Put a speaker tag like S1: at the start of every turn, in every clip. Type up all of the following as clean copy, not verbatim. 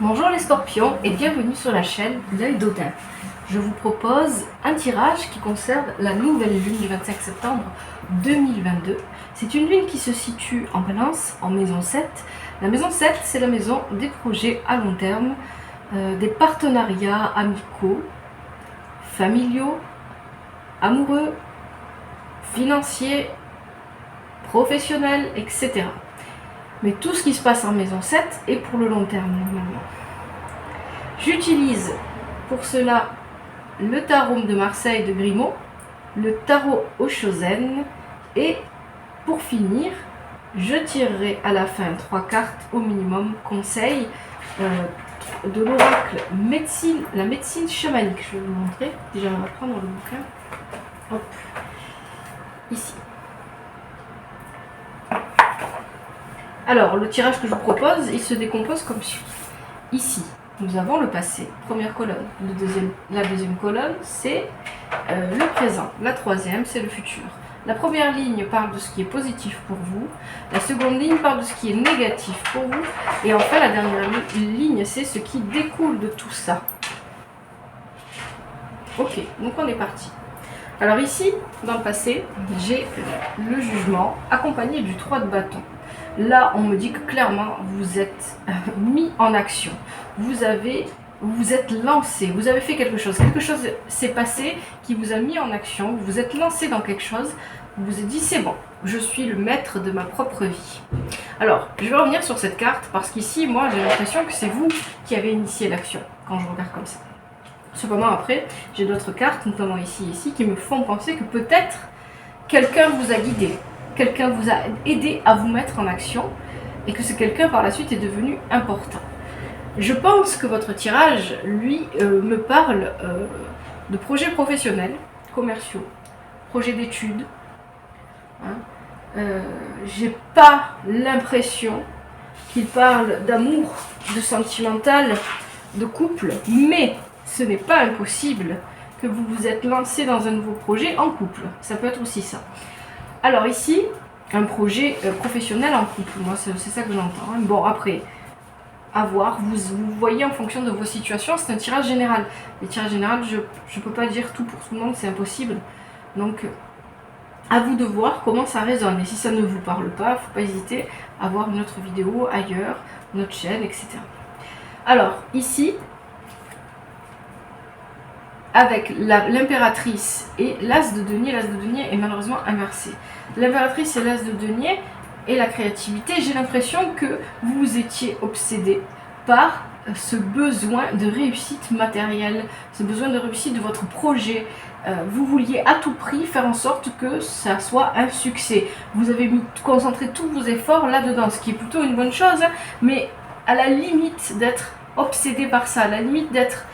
S1: Bonjour les scorpions et bienvenue sur la chaîne L'œil d'Odin. Je vous propose un tirage qui concerne la nouvelle lune du 25 septembre 2022. C'est une lune qui se situe en balance, en maison 7. La maison 7, c'est la maison des projets à long terme, des partenariats amicaux, familiaux, amoureux, financiers, professionnels, etc. Mais tout ce qui se passe en maison 7 est pour le long terme normalement. J'utilise pour cela le tarot de Marseille de Grimaud, le tarot Oshozen et pour finir, je tirerai à la fin 3 cartes au minimum conseil de l'oracle médecine, la médecine chamanique. Je vais vous montrer. Déjà on va prendre le bouquin. Hop. Ici. Alors, le tirage que je vous propose, il se décompose comme suit. Ici, nous avons le passé, première colonne. La deuxième colonne, c'est le présent. La troisième, c'est le futur. La première ligne parle de ce qui est positif pour vous. La seconde ligne parle de ce qui est négatif pour vous. Et enfin, la dernière ligne, c'est ce qui découle de tout ça. Ok, donc on est parti. Alors ici, dans le passé, j'ai le jugement accompagné du 3 de bâton. Là, on me dit que clairement, vous êtes mis en action. Vous êtes lancé, vous avez fait quelque chose. Quelque chose s'est passé qui vous a mis en action. Vous vous êtes lancé dans quelque chose. Vous vous êtes dit, c'est bon, je suis le maître de ma propre vie. Alors, je vais revenir sur cette carte parce qu'ici, moi, j'ai l'impression que c'est vous qui avez initié l'action quand je regarde comme ça. Cependant, après, j'ai d'autres cartes, notamment ici et ici, qui me font penser que peut-être quelqu'un vous a guidé. Quelqu'un vous a aidé à vous mettre en action et que ce quelqu'un par la suite est devenu important. Je pense que votre tirage, lui, me parle de projets professionnels, commerciaux, projets d'études. J'ai pas l'impression qu'il parle d'amour, de sentimental, de couple, mais ce n'est pas impossible que vous vous êtes lancé dans un nouveau projet en couple. Ça peut être aussi ça. Alors ici, un projet professionnel en couple, moi c'est ça que j'entends. Hein. Bon après, à voir, vous voyez en fonction de vos situations, c'est un tirage général. Les tirages généraux, je ne peux pas dire tout pour tout le monde, c'est impossible. Donc à vous de voir comment ça résonne. Et si ça ne vous parle pas, il ne faut pas hésiter à voir une autre vidéo ailleurs, notre chaîne, etc. Alors ici, avec l'impératrice et l'as de denier est malheureusement inversé. L'impératrice et l'as de denier et la créativité, j'ai l'impression que vous étiez obsédé par ce besoin de réussite matérielle, ce besoin de réussite de votre projet. Vous vouliez à tout prix faire en sorte que ça soit un succès. Vous avez concentré tous vos efforts là-dedans, ce qui est plutôt une bonne chose, mais à la limite d'être obsédé par ça, à la limite d'être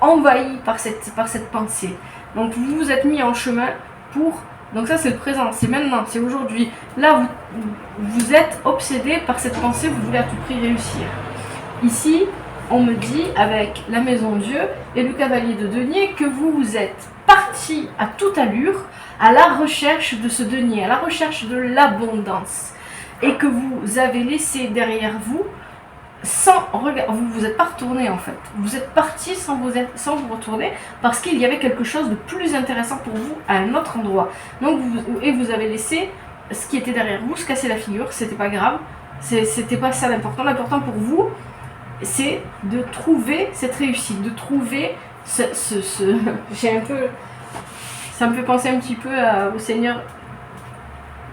S1: envahi par cette pensée. Donc vous vous êtes mis en chemin pour... Donc ça c'est le présent, c'est maintenant, c'est aujourd'hui. Là vous êtes obsédé par cette pensée, vous voulez à tout prix réussir. Ici, on me dit avec la maison Dieu et le cavalier de denier que vous êtes parti à toute allure à la recherche de ce denier, à la recherche de l'abondance. Et que vous avez laissé derrière vous sans regard, vous êtes pas retourné en fait. Vous êtes parti sans vous retourner parce qu'il y avait quelque chose de plus intéressant pour vous à un autre endroit. Donc vous avez laissé ce qui était derrière vous se casser la figure. C'était pas grave. C'était pas ça l'important. L'important pour vous, c'est de trouver cette réussite, de trouver j'ai un peu, ça me fait penser un petit peu au Seigneur.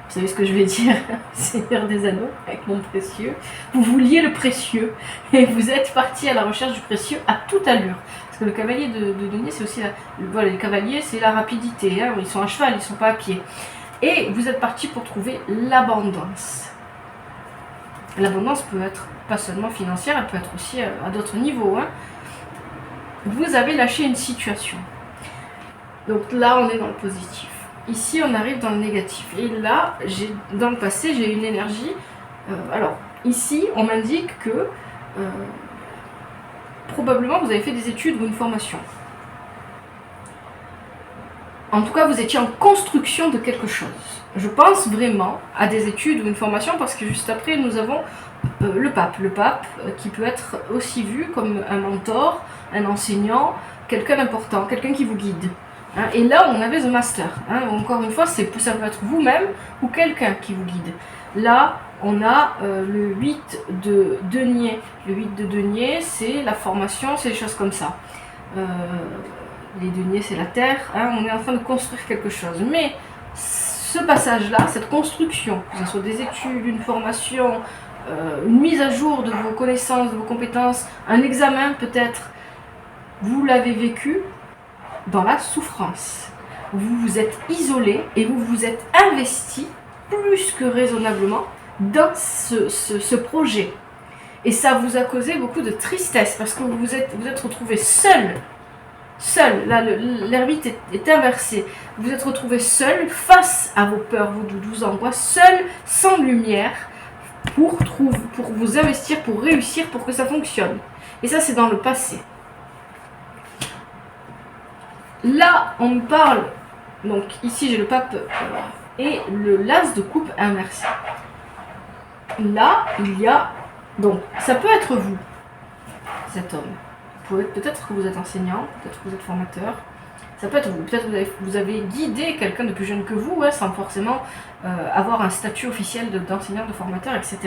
S1: Vous savez ce que je vais dire, Seigneur des Anneaux, avec mon précieux. Vous vouliez le précieux et vous êtes parti à la recherche du précieux à toute allure. Parce que le cavalier de denier, c'est aussi voilà, les cavaliers, c'est la rapidité. Hein, ils sont à cheval, ils ne sont pas à pied. Et vous êtes parti pour trouver l'abondance. L'abondance peut être pas seulement financière, elle peut être aussi à d'autres niveaux. Hein. Vous avez lâché une situation. Donc là, on est dans le positif. Ici, on arrive dans le négatif. Et là, dans le passé, j'ai une énergie. Alors, ici, on m'indique que probablement vous avez fait des études ou une formation. En tout cas, vous étiez en construction de quelque chose. Je pense vraiment à des études ou une formation parce que juste après, nous avons le pape. Le pape qui peut être aussi vu comme un mentor, un enseignant, quelqu'un d'important, quelqu'un qui vous guide. Hein. Et là, on avait The Master. Hein. Encore une fois, ça peut être vous-même ou quelqu'un qui vous guide. Là, on a le 8 de denier. Le 8 de denier, c'est la formation, c'est des choses comme ça. Les deniers, c'est la terre. Hein. On est en train de construire quelque chose. Mais ce passage-là, cette construction, que ce soit des études, une formation, une mise à jour de vos connaissances, de vos compétences, un examen peut-être, vous l'avez vécu dans la souffrance. Vous vous êtes isolé et vous vous êtes investi plus que raisonnablement dans ce projet. Et ça vous a causé beaucoup de tristesse parce que vous vous êtes retrouvé seul. Seul, là l'ermite est inversé. Vous vous êtes retrouvé seul face à vos peurs, vos doutes, vos angoisses, seul, sans lumière, pour vous investir, pour réussir, pour que ça fonctionne. Et ça, c'est dans le passé. Là, on me parle, donc ici j'ai le pape et le l'as de coupe inversé. Là, il y a, donc ça peut être vous, cet homme. Peut-être que vous êtes enseignant, peut-être que vous êtes formateur, ça peut être vous. Peut-être que vous avez guidé quelqu'un de plus jeune que vous, ouais, sans forcément avoir un statut officiel d'enseignant, de formateur, etc.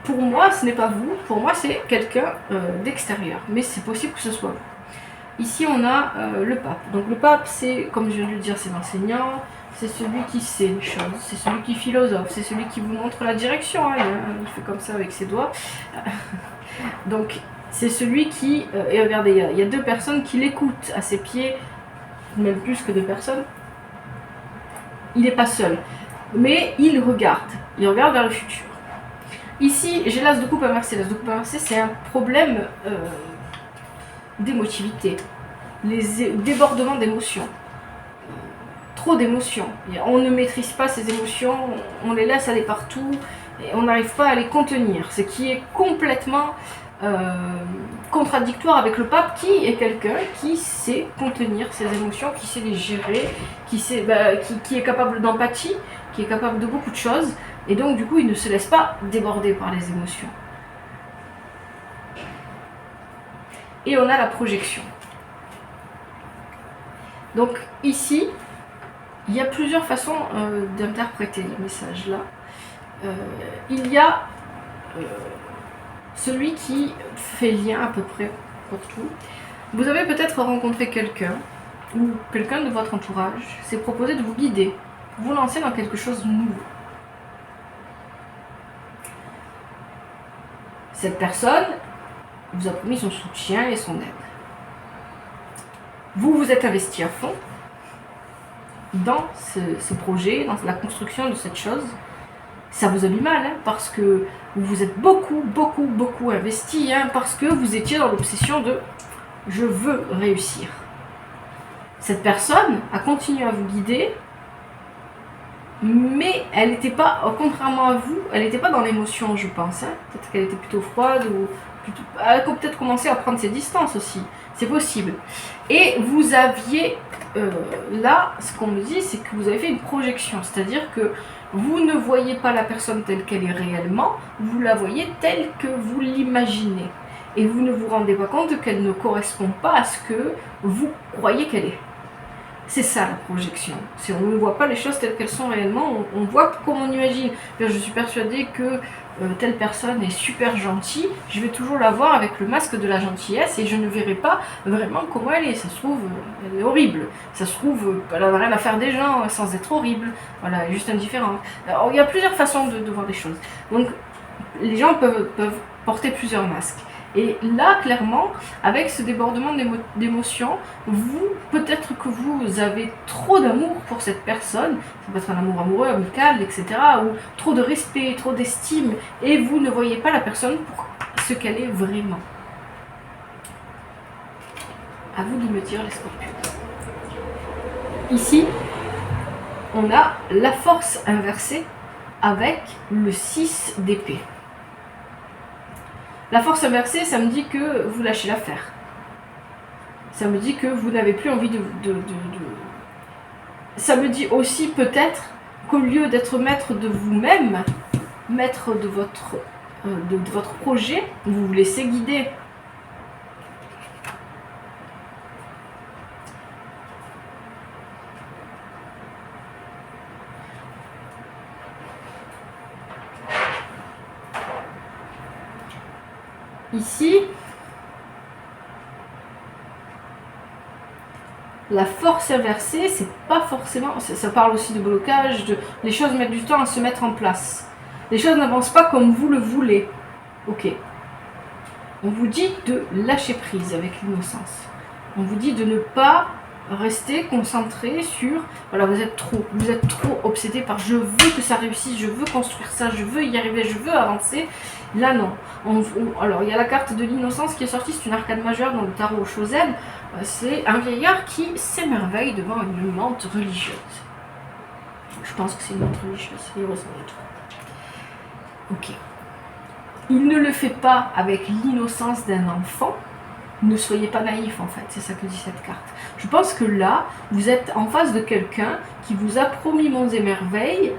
S1: Pour moi, ce n'est pas vous, pour moi c'est quelqu'un d'extérieur, mais c'est possible que ce soit vous. Ici on a le pape. Donc le pape, c'est, comme je viens de le dire, c'est l'enseignant, c'est celui qui sait les choses, c'est celui qui philosophe, c'est celui qui vous montre la direction, hein, il fait comme ça avec ses doigts. Donc c'est celui qui, et regardez, il y a deux personnes qui l'écoutent à ses pieds, même plus que deux personnes. Il n'est pas seul, mais il regarde vers le futur. Ici, j'ai l'as de coupe inversé. L'as de coupe inversé, c'est un problème d'émotivité, les débordements d'émotions, trop d'émotions. On ne maîtrise pas ces émotions, on les laisse aller partout et on n'arrive pas à les contenir, ce qui est complètement contradictoire avec le pape qui est quelqu'un qui sait contenir ses émotions, qui sait les gérer, qui est capable d'empathie, qui est capable de beaucoup de choses, et donc du coup il ne se laisse pas déborder par les émotions. Et on a la projection. Donc ici, il y a plusieurs façons d'interpréter le message là. Il y a celui qui fait lien à peu près pour tout. Vous avez peut-être rencontré quelqu'un, ou quelqu'un de votre entourage s'est proposé de vous guider, vous lancer dans quelque chose de nouveau. Cette personne vous a promis son soutien et son aide. Vous vous êtes investi à fond dans ce projet, dans la construction de cette chose. Ça vous a mis mal, hein, parce que vous vous êtes beaucoup investi, hein, parce que vous étiez dans l'obsession de « je veux réussir ». Cette personne a continué à vous guider, mais elle n'était pas, contrairement à vous, elle n'était pas dans l'émotion, je pense. Hein. Peut-être qu'elle était plutôt froide, ou plutôt, elle a peut-être commencé à prendre ses distances aussi, c'est possible. Et vous aviez, là, ce qu'on me dit, c'est que vous avez fait une projection, c'est-à-dire que vous ne voyez pas la personne telle qu'elle est réellement, vous la voyez telle que vous l'imaginez. Et vous ne vous rendez pas compte qu'elle ne correspond pas à ce que vous croyez qu'elle est. C'est ça la projection. On ne voit pas les choses telles qu'elles sont réellement, on voit comme on imagine. Je suis persuadée que telle personne est super gentille, je vais toujours la voir avec le masque de la gentillesse et je ne verrai pas vraiment comment elle est. Ça se trouve, elle est horrible. Ça se trouve, elle n'a rien à faire des gens sans être horrible. Voilà, elle est juste indifférente. Alors, il y a plusieurs façons de voir les choses. Donc, les gens peuvent porter plusieurs masques. Et là, clairement, avec ce débordement d'émotions, peut-être que vous avez trop d'amour pour cette personne, ça peut être un amour amoureux, amical, etc., ou trop de respect, trop d'estime, et vous ne voyez pas la personne pour ce qu'elle est vraiment. À vous de me dire, les scorpions. Ici, on a la force inversée avec le 6 d'épée. La force inversée, ça me dit que vous lâchez l'affaire. Ça me dit que vous n'avez plus envie de... Ça me dit aussi peut-être qu'au lieu d'être maître de vous-même, maître de votre projet, vous vous laissez guider. Ici, la force inversée, c'est pas forcément... Ça parle aussi de blocage, les choses mettent du temps à se mettre en place. Les choses n'avancent pas comme vous le voulez. Ok. On vous dit de lâcher prise avec l'innocence. On vous dit de ne pas rester concentré sur... Voilà, vous êtes trop obsédé par je veux que ça réussisse, je veux construire ça, je veux y arriver, je veux avancer. Là, non. Alors, il y a la carte de l'innocence qui est sortie, c'est une arcane majeure dans le tarot Shozen. C'est un vieillard qui s'émerveille devant une menthe religieuse. Je pense que c'est une menthe religieuse, heureusement. Ok. Il ne le fait pas avec l'innocence d'un enfant. Ne soyez pas naïf, en fait, c'est ça que dit cette carte. Je pense que là, vous êtes en face de quelqu'un qui vous a promis monts et merveilles,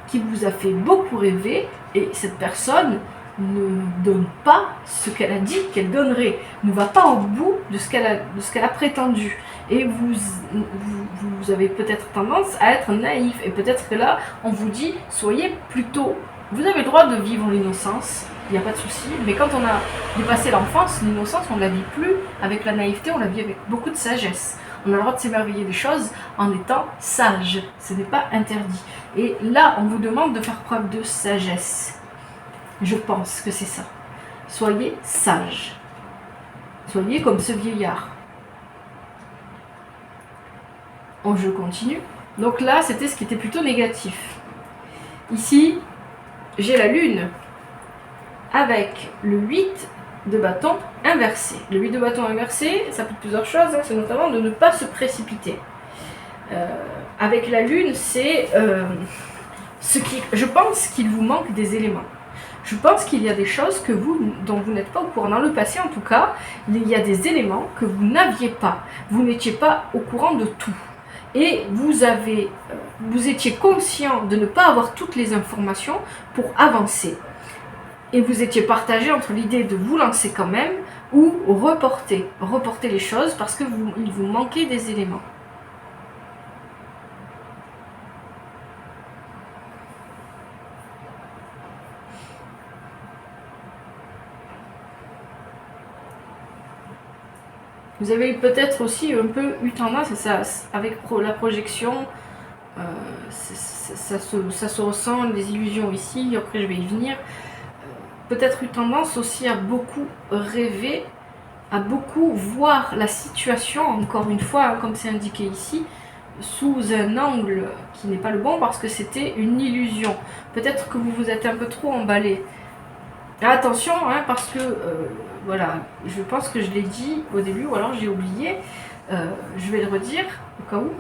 S1: qui vous a fait beaucoup rêver, et cette personne ne donne pas ce qu'elle a dit qu'elle donnerait, ne va pas au bout de ce qu'elle a prétendu. Et vous avez peut-être tendance à être naïf, et peut-être que là, on vous dit, soyez plutôt... Vous avez le droit de vivre l'innocence, il n'y a pas de souci, mais quand on a dépassé l'enfance, l'innocence, on ne la vit plus avec la naïveté, on la vit avec beaucoup de sagesse. On a le droit de s'émerveiller des choses en étant sage, ce n'est pas interdit. Et là, on vous demande de faire preuve de sagesse. Je pense que c'est ça. Soyez sage. Soyez comme ce vieillard. Je continue. Donc là, c'était ce qui était plutôt négatif. Ici, j'ai la lune avec le 8 de bâton inversé. Le 8 de bâton inversé, ça peut être plusieurs choses, hein, c'est notamment de ne pas se précipiter. Avec la lune, c'est je pense qu'il vous manque des éléments. Je pense qu'il y a des choses dont vous n'êtes pas au courant. Dans le passé, en tout cas, il y a des éléments que vous n'aviez pas. Vous n'étiez pas au courant de tout. Et vous étiez conscient de ne pas avoir toutes les informations pour avancer. Et vous étiez partagé entre l'idée de vous lancer quand même ou reporter les choses parce qu'il vous manquait des éléments. Vous avez peut-être aussi un peu eu tendance, et ça, avec la projection, ça se ressent, les illusions ici, après je vais y venir, peut-être eu tendance aussi à beaucoup rêver, à beaucoup voir la situation, encore une fois, hein, comme c'est indiqué ici, sous un angle qui n'est pas le bon parce que c'était une illusion. Peut-être que vous vous êtes un peu trop emballé. Attention, hein, parce que, voilà, je pense que je l'ai dit au début, ou alors j'ai oublié, je vais le redire, au cas où.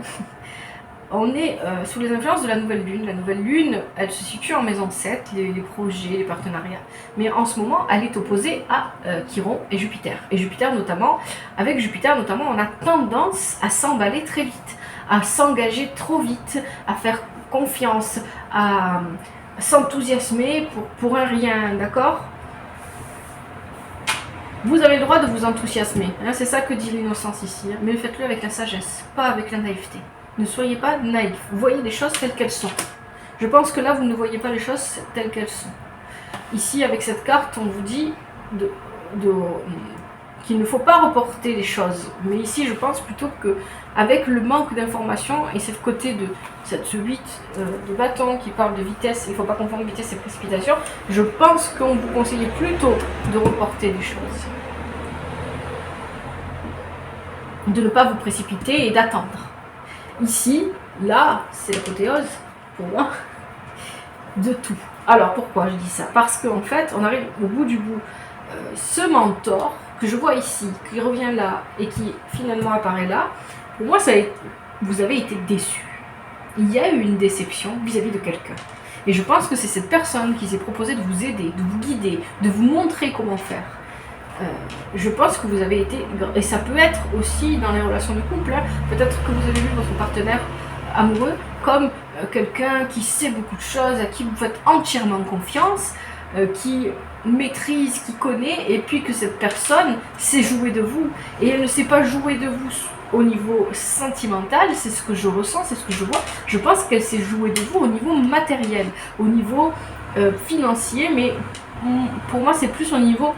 S1: On est sous les influences de la nouvelle lune. La nouvelle lune, elle se situe en maison 7, les projets, les partenariats. Mais en ce moment, elle est opposée à Chiron et Jupiter. Et Jupiter notamment, avec Jupiter notamment, on a tendance à s'emballer très vite, à s'engager trop vite, à faire confiance, à s'enthousiasmer pour un rien, d'accord ? Vous avez le droit de vous enthousiasmer, hein, c'est ça que dit l'innocence ici, hein, mais faites-le avec la sagesse, pas avec la naïveté. Ne soyez pas naïf, vous voyez les choses telles qu'elles sont. Je pense que là, vous ne voyez pas les choses telles qu'elles sont. Ici, avec cette carte, on vous dit qu'il ne faut pas reporter les choses. Mais ici, je pense plutôt qu'avec le manque d'informations et ce côté de ce 8 de bâton qui parle de vitesse, il ne faut pas confondre vitesse et précipitation, je pense qu'on vous conseille plutôt de reporter les choses. De ne pas vous précipiter et d'attendre. Ici, là, c'est l'apothéose, pour moi, de tout. Alors, pourquoi je dis ça? Parce qu'en fait, on arrive au bout du bout. Ce mentor que je vois ici, qui revient là et qui finalement apparaît là, pour moi, vous avez été déçu. Il y a eu une déception vis-à-vis de quelqu'un. Et je pense que c'est cette personne qui s'est proposée de vous aider, de vous guider, de vous montrer comment faire. Je pense que vous avez été, et ça peut être aussi dans les relations de couple, hein, peut-être que vous avez vu votre partenaire amoureux comme quelqu'un qui sait beaucoup de choses, à qui vous faites entièrement confiance, qui maîtrise, qui connaît, et puis que cette personne sait jouer de vous. Et elle ne sait pas jouer de vous au niveau sentimental, c'est ce que je ressens, c'est ce que je vois. Je pense qu'elle sait jouer de vous au niveau matériel, au niveau financier, mais pour moi c'est plus au niveau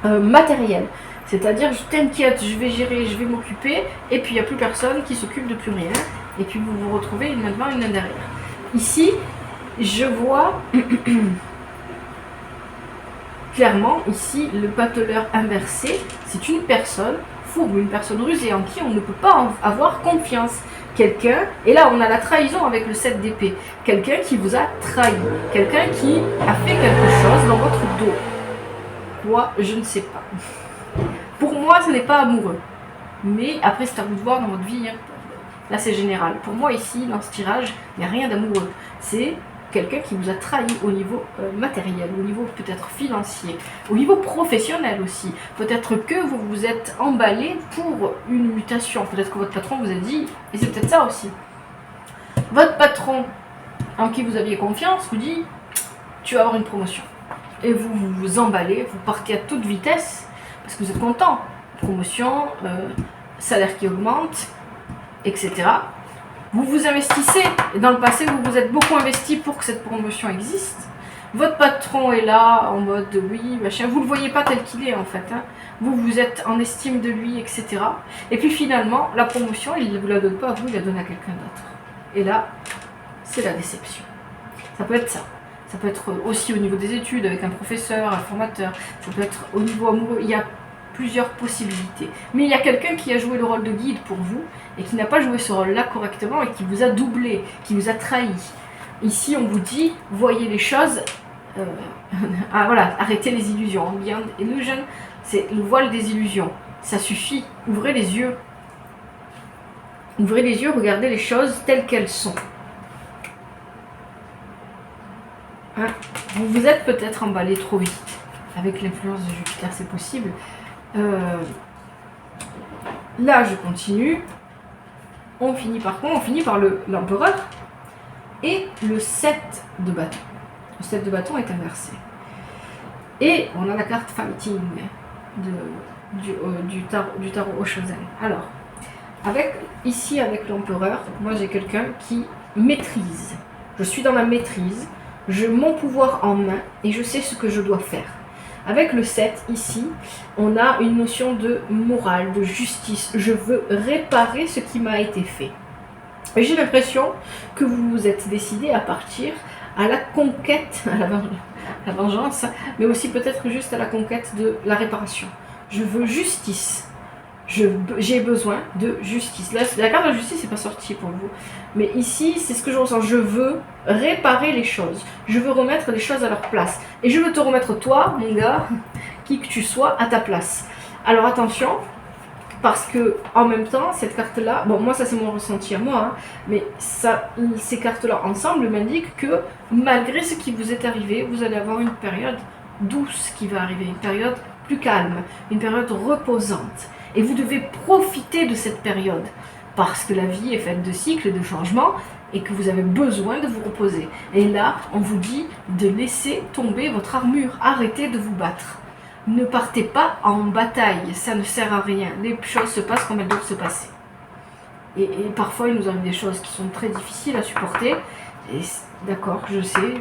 S1: matériel. C'est-à-dire, je t'inquiète, je vais gérer, je vais m'occuper, et puis il n'y a plus personne qui s'occupe de plus rien, et puis vous vous retrouvez une main devant, une main derrière. Ici, je vois clairement, ici, le bateleur inversé, c'est une personne fourbe, une personne rusée, en qui on ne peut pas avoir confiance. Quelqu'un, et là on a la trahison avec le 7 d'épée, quelqu'un qui vous a trahi, quelqu'un qui a fait quelque chose dans votre dos. Quoi, je ne sais pas. Pour moi, ce n'est pas amoureux. Mais après, c'est à vous de voir dans votre vie. Hein. Là, c'est général. Pour moi, ici, dans ce tirage, il n'y a rien d'amoureux. C'est quelqu'un qui vous a trahi au niveau matériel, au niveau peut-être financier, au niveau professionnel aussi. Peut-être que vous vous êtes emballé pour une mutation. Peut-être que votre patron vous a dit, et c'est peut-être ça aussi. Votre patron, en qui vous aviez confiance, vous dit, tu vas avoir une promotion. Et vous vous emballez, vous partez à toute vitesse, parce que vous êtes content. Promotion, salaire qui augmente, etc. Vous vous investissez. Et dans le passé, vous vous êtes beaucoup investi pour que cette promotion existe. Votre patron est là, en mode oui, machin. Vous ne le voyez pas tel qu'il est, en fait. Hein. Vous êtes en estime de lui, etc. Et puis finalement, la promotion, il ne vous la donne pas à vous, il la donne à quelqu'un d'autre. Et là, c'est la déception. Ça peut être ça. Ça peut être aussi au niveau des études, avec un professeur, un formateur. Ça peut être au niveau amoureux. Il y a plusieurs possibilités. Mais il y a quelqu'un qui a joué le rôle de guide pour vous et qui n'a pas joué ce rôle-là correctement et qui vous a doublé, qui vous a trahi. Ici, on vous dit, voyez les choses... ah voilà, arrêtez les illusions. Beyond illusion, c'est le voile des illusions. Ça suffit. Ouvrez les yeux. Ouvrez les yeux, regardez les choses telles qu'elles sont. Hein, vous vous êtes peut-être emballé trop vite avec l'influence de Jupiter, c'est possible. Là, je continue. On finit par quoi? On finit par l'empereur et le 7 de bâton. Le 7 de bâton est inversé. Et on a la carte Fighting du tarot Oshozen. Alors, ici avec l'empereur, moi j'ai quelqu'un qui maîtrise. Je suis dans la maîtrise. Mon pouvoir en main et je sais ce que je dois faire. Avec le 7, ici, on a une notion de morale, de justice. Je veux réparer ce qui m'a été fait. Et j'ai l'impression que vous vous êtes décidé à partir à la conquête, à la vengeance, mais aussi peut-être juste à la conquête de la réparation. Je veux justice. J'ai besoin de justice. Là, la carte de la justice n'est pas sortie pour vous. Mais ici, c'est ce que je ressens. Je veux réparer les choses. Je veux remettre les choses à leur place. Et je veux te remettre toi, mon gars, qui que tu sois, à ta place. Alors attention, parce que en même temps, cette carte-là, bon, moi ça c'est mon ressenti à moi, hein, mais ces cartes-là ensemble m'indiquent que malgré ce qui vous est arrivé, vous allez avoir une période douce qui va arriver, une période plus calme, une période reposante. Et vous devez profiter de cette période, parce que la vie est faite de cycles, de changements, et que vous avez besoin de vous reposer. Et là, on vous dit de laisser tomber votre armure, arrêtez de vous battre. Ne partez pas en bataille, ça ne sert à rien. Les choses se passent comme elles doivent se passer. Et parfois, il nous arrive des choses qui sont très difficiles à supporter. Et d'accord, je sais,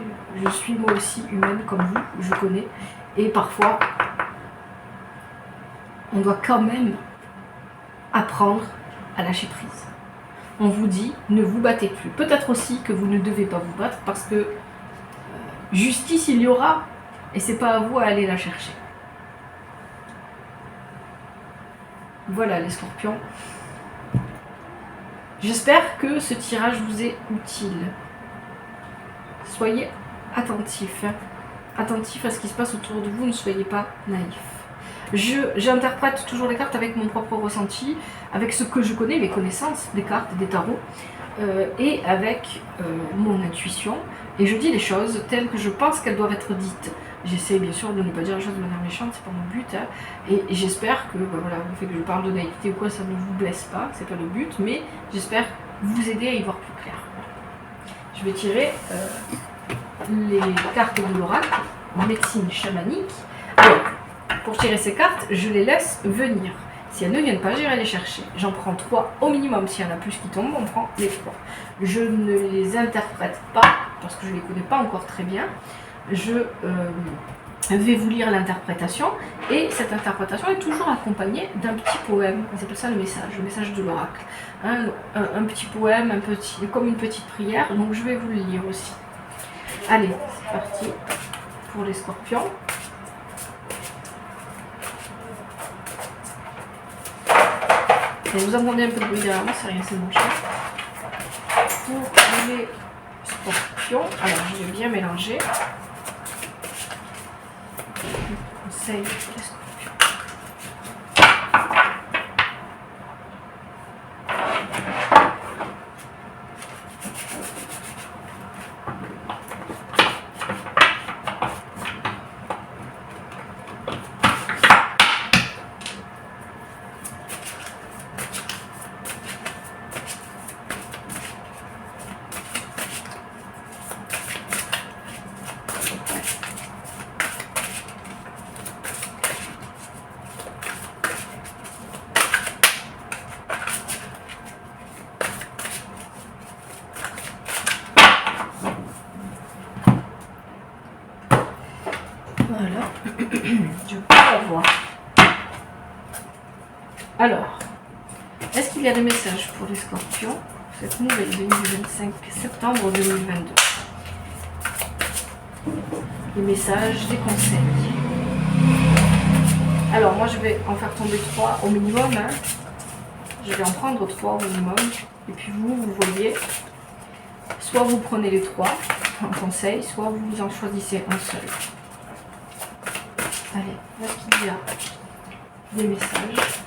S1: je suis moi aussi humaine comme vous, je connais. Et parfois, on doit quand même apprendre à lâcher prise. On vous dit, ne vous battez plus. Peut-être aussi que vous ne devez pas vous battre parce que justice il y aura et c'est pas à vous à aller la chercher. Voilà les scorpions. J'espère que ce tirage vous est utile. Soyez attentifs. Attentifs à ce qui se passe autour de vous, ne soyez pas naïfs. J'interprète toujours les cartes avec mon propre ressenti, avec ce que je connais, mes connaissances des cartes, des tarots, et avec mon intuition. Et je dis les choses telles que je pense qu'elles doivent être dites. J'essaie bien sûr de ne pas dire les choses de manière méchante, c'est pas mon but. Hein. Et j'espère que voilà, le fait que je parle de naïveté ou quoi, ça ne vous blesse pas, c'est pas le but, mais j'espère vous aider à y voir plus clair. je vais tirer les cartes de l'oracle en médecine chamanique. Alors, pour tirer ces cartes, je les laisse venir. Si elles ne viennent pas, j'irai les chercher. J'en prends 3 au minimum. S'il y en a plus qui tombent, on prend les 3. Je ne les interprète pas parce que je ne les connais pas encore très bien. Je vais vous lire l'interprétation et cette interprétation est toujours accompagnée d'un petit poème. On appelle ça le message de l'oracle. Un petit poème, comme une petite prière. Donc je vais vous le lire aussi. Allez, c'est parti pour les scorpions. Et vous entendez un peu de bruit derrière moi, c'est rien, c'est mon chien. Pour les scorpions, alors je vais bien mélanger. Conseil pour les scorpions. Voilà, je peux la voir. Alors, est-ce qu'il y a des messages pour les scorpions? Cette nouvelle du 25 septembre 2022. Les messages, des conseils. Alors, moi je vais en faire tomber 3 au minimum. Hein. Je vais en prendre 3 au minimum. Et puis vous voyez, soit vous prenez les 3 en conseil, soit vous en choisissez un seul. Allez, est-ce qu'il y a des messages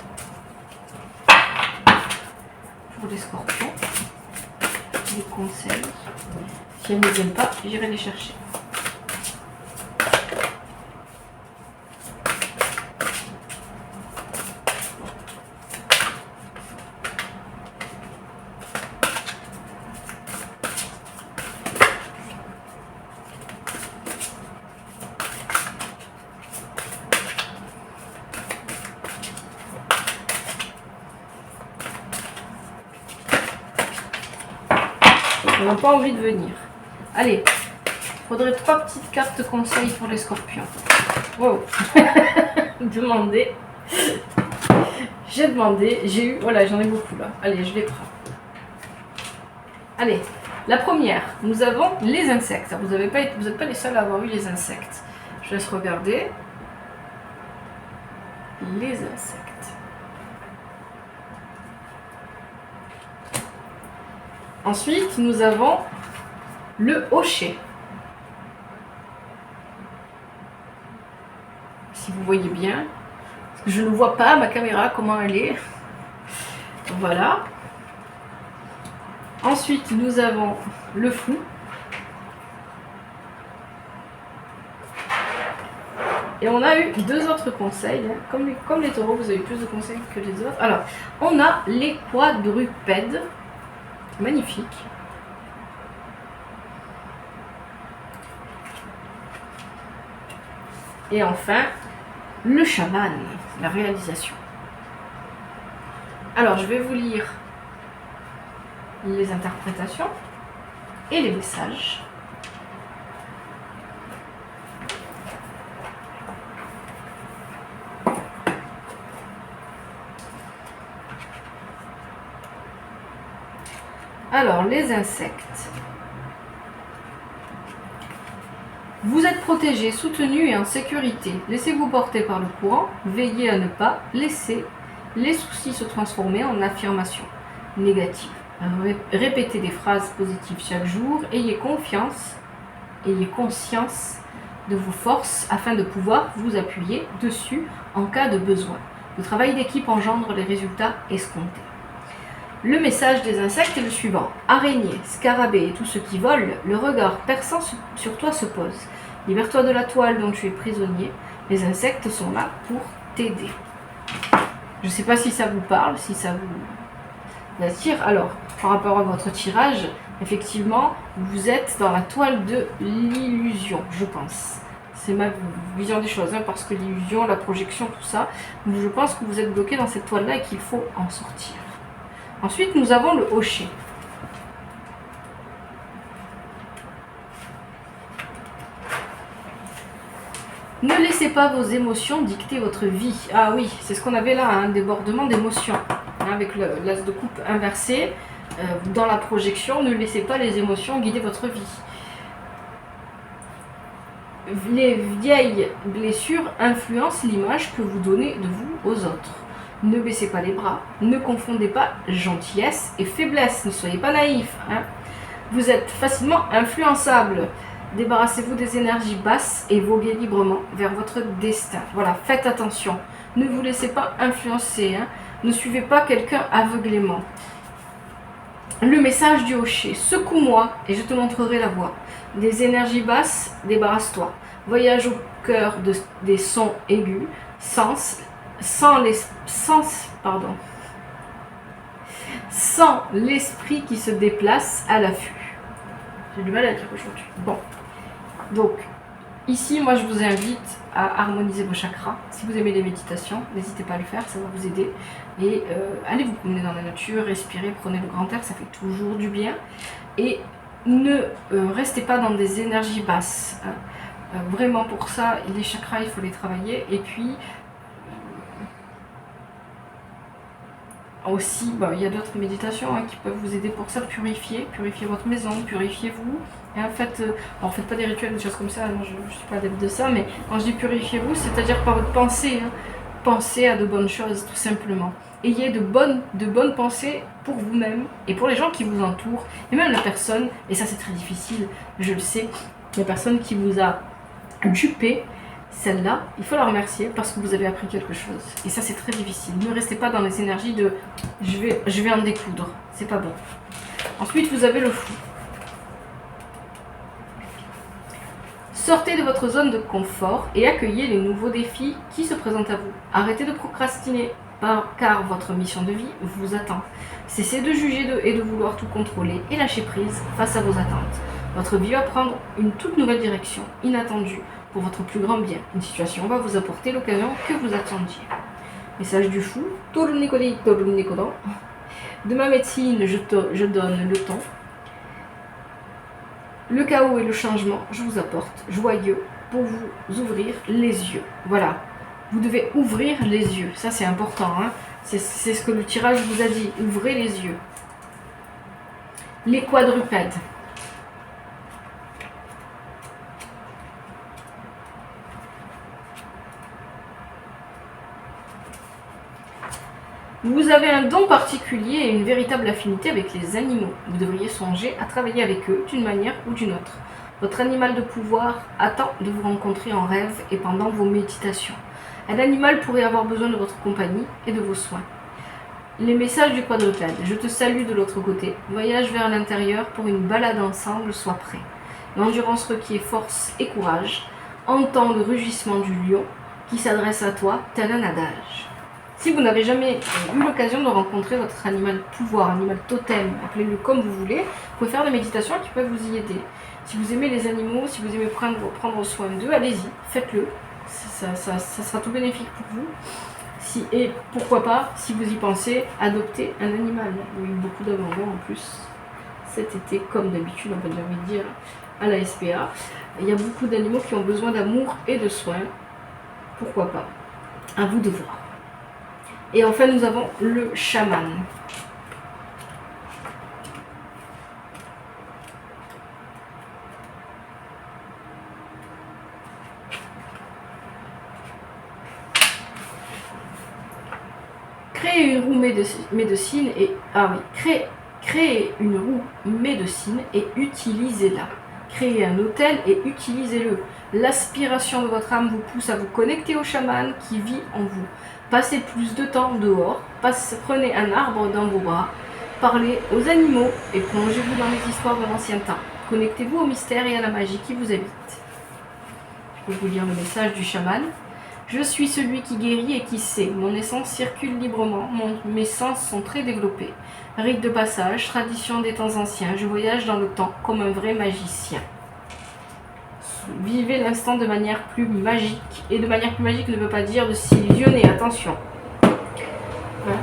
S1: pour les scorpions, des conseils? Si elles ne viennent pas, j'irai les chercher. Ils n'ont pas envie de venir. Allez, il faudrait 3 petites cartes conseils pour les scorpions. Wow. Demandez. J'ai demandé, j'ai eu, voilà, j'en ai beaucoup là. Allez, je les prends. Allez, la première, nous avons les insectes. Vous n'êtes pas les seuls à avoir eu les insectes. Je laisse regarder. Les insectes. Ensuite, nous avons le hocher. Si vous voyez bien, parce que je ne vois pas ma caméra, comment elle est. Voilà. Ensuite, nous avons le fou. Et on a eu 2 autres conseils. Comme les taureaux, vous avez plus de conseils que les autres. Alors, on a les quadrupèdes. Magnifique. Et enfin, le chaman, la réalisation. Alors, je vais vous lire les interprétations et les messages. Alors, les insectes. Vous êtes protégé, soutenu et en sécurité. Laissez-vous porter par le courant. Veillez à ne pas laisser les soucis se transformer en affirmations négatives. Répétez des phrases positives chaque jour. Ayez conscience de vos forces afin de pouvoir vous appuyer dessus en cas de besoin. Le travail d'équipe engendre les résultats escomptés. Le message des insectes est le suivant. Araignées, scarabées et tout ce qui vole, le regard perçant sur toi se pose. Libère-toi de la toile dont tu es prisonnier. Les insectes sont là pour t'aider. Je ne sais pas si ça vous parle, si ça C'est-à-dire, alors, par rapport à votre tirage, effectivement, vous êtes dans la toile de l'illusion, je pense. C'est ma vision des choses, hein, parce que l'illusion, la projection, tout ça, je pense que vous êtes bloqué dans cette toile-là et qu'il faut en sortir. Ensuite, nous avons le hocher. Ne laissez pas vos émotions dicter votre vie. Ah oui, c'est ce qu'on avait là, un débordement d'émotions. Hein, avec l'as de coupe inversé, dans la projection, ne laissez pas les émotions guider votre vie. Les vieilles blessures influencent l'image que vous donnez de vous aux autres. Ne baissez pas les bras, ne confondez pas gentillesse et faiblesse, ne soyez pas naïfs. Hein. Vous êtes facilement influençable. Débarrassez-vous des énergies basses et voguez librement vers votre destin. Voilà, faites attention. Ne vous laissez pas influencer. Hein. Ne suivez pas quelqu'un aveuglément. Le message du hocher. Secoue-moi et je te montrerai la voie. Des énergies basses, débarrasse-toi. Voyage au cœur des sons aigus, sans l'esprit qui se déplace à l'affût. J'ai du mal à dire aujourd'hui. Bon. Donc, ici, moi, je vous invite à harmoniser vos chakras. Si vous aimez les méditations, n'hésitez pas à le faire, ça va vous aider. Et allez vous promener dans la nature, respirez, prenez le grand air, ça fait toujours du bien. Et ne restez pas dans des énergies basses. Hein. Vraiment, pour ça, les chakras, il faut les travailler. Et puis, aussi, il y a d'autres méditations qui peuvent vous aider pour ça, purifier votre maison, purifiez-vous. Et en fait, faites pas des rituels, des choses comme ça, moi je ne suis pas adepte de ça, mais quand je dis purifiez-vous, c'est-à-dire par votre pensée, pensez à de bonnes choses, tout simplement. Ayez de bonnes pensées pour vous-même et pour les gens qui vous entourent, et même la personne, et ça c'est très difficile, je le sais, la personne qui vous a dupé, celle-là, il faut la remercier parce que vous avez appris quelque chose. Et ça, c'est très difficile. Ne restez pas dans les énergies de je vais en découdre. C'est pas bon. Ensuite, vous avez le fou. Sortez de votre zone de confort et accueillez les nouveaux défis qui se présentent à vous. Arrêtez de procrastiner car votre mission de vie vous attend. Cessez de juger et de vouloir tout contrôler et lâchez prise face à vos attentes. Votre vie va prendre une toute nouvelle direction, inattendue, pour votre plus grand bien. Une situation va vous apporter l'occasion que vous attendiez. Message du fou. De ma médecine, je donne le ton. Le chaos et le changement, je vous apporte, joyeux, pour vous ouvrir les yeux. Voilà. Vous devez ouvrir les yeux. Ça, c'est important. Hein. C'est ce que le tirage vous a dit. Ouvrez les yeux. Les quadrupèdes. Vous avez un don particulier et une véritable affinité avec les animaux. Vous devriez songer à travailler avec eux d'une manière ou d'une autre. Votre animal de pouvoir attend de vous rencontrer en rêve et pendant vos méditations. Un animal pourrait avoir besoin de votre compagnie et de vos soins. Les messages du quadrupède. Je te salue de l'autre côté. Voyage vers l'intérieur pour une balade ensemble, sois prêt. L'endurance requiert force et courage. Entends le rugissement du lion qui s'adresse à toi tel un adage. Si vous n'avez jamais eu l'occasion de rencontrer votre animal pouvoir, animal totem, appelez-le comme vous voulez, vous pouvez faire des méditations qui peuvent vous y aider. Si vous aimez les animaux, si vous aimez prendre soin d'eux, allez-y, faites-le. Ça sera tout bénéfique pour vous. Et pourquoi pas, si vous y pensez, adopter un animal. Il y a eu beaucoup d'abandon en plus cet été, comme d'habitude, on va j'ai envie de dire, à la SPA. Il y a beaucoup d'animaux qui ont besoin d'amour et de soins. Pourquoi pas? À vous de voir. Et enfin, nous avons le chaman. Créez une roue médecine et créez une roue médecine et utilisez-la. Créez un hôtel et utilisez-le. L'aspiration de votre âme vous pousse à vous connecter au chaman qui vit en vous. Passez plus de temps dehors, prenez un arbre dans vos bras, parlez aux animaux et plongez-vous dans les histoires de l'ancien temps. Connectez-vous au mystère et à la magie qui vous habite. Je peux vous lire le message du chaman. Je suis celui qui guérit et qui sait. Mon essence circule librement. Mes sens sont très développés. Rite de passage, tradition des temps anciens. Je voyage dans le temps comme un vrai magicien. Vivez l'instant de manière plus magique. Et de manière plus magique ne veut pas dire de s'illusionner. Attention.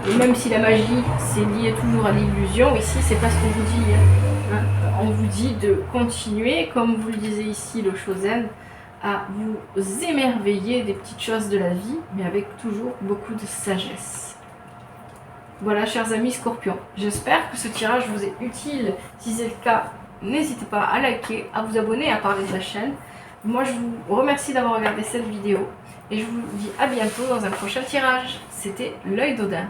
S1: Et même si la magie, c'est lié toujours à l'illusion, ici, c'est pas ce qu'on vous dit. On vous dit de continuer, comme vous le disiez ici, le Shozen, à vous émerveiller des petites choses de la vie, mais avec toujours beaucoup de sagesse. Voilà, chers amis Scorpions, j'espère que ce tirage vous est utile. Si c'est le cas, n'hésitez pas à liker, à vous abonner, à parler de la chaîne. Moi, je vous remercie d'avoir regardé cette vidéo et je vous dis à bientôt dans un prochain tirage. C'était l'œil d'Odin.